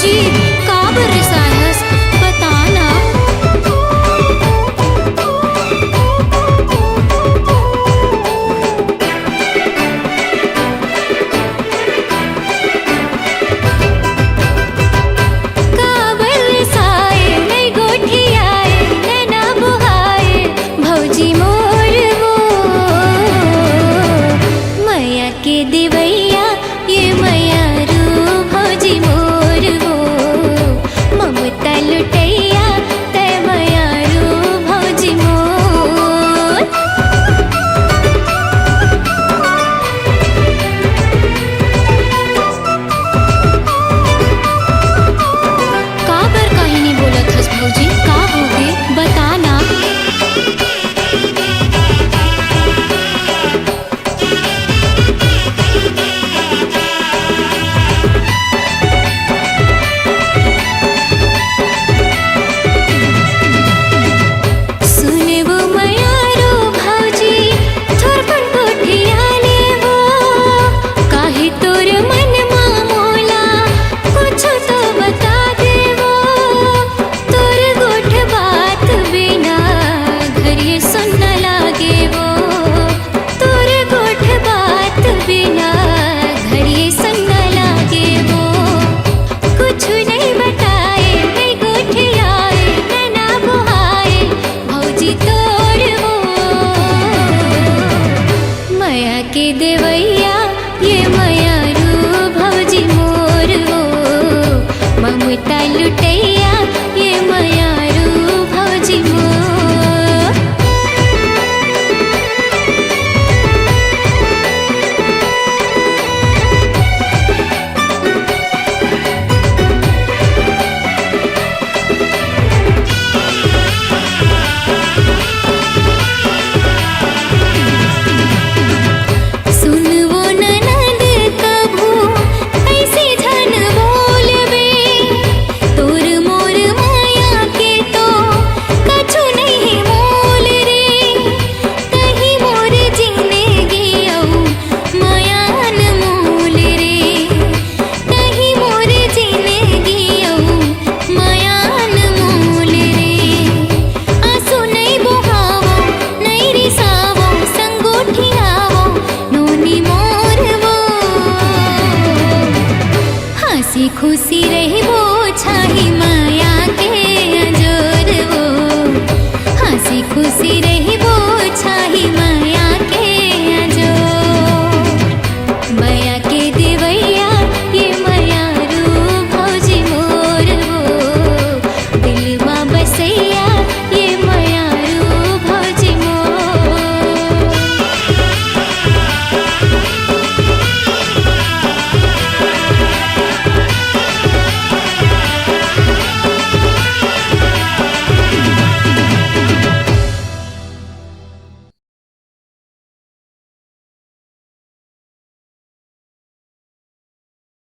भौजी का बरसायस बताना। देवैया ये मयारू भौजी मोर हो, ममता लुटैया तै मयारू भौजी मोर। का बर काहे नहीं बोलत हस भौजी, का होगे बताना। के देवैया ये मयारू भौजी मोर हो, ममता लुटैया ये मयारू भौजी मोर। खुशी रही वो छाही माया के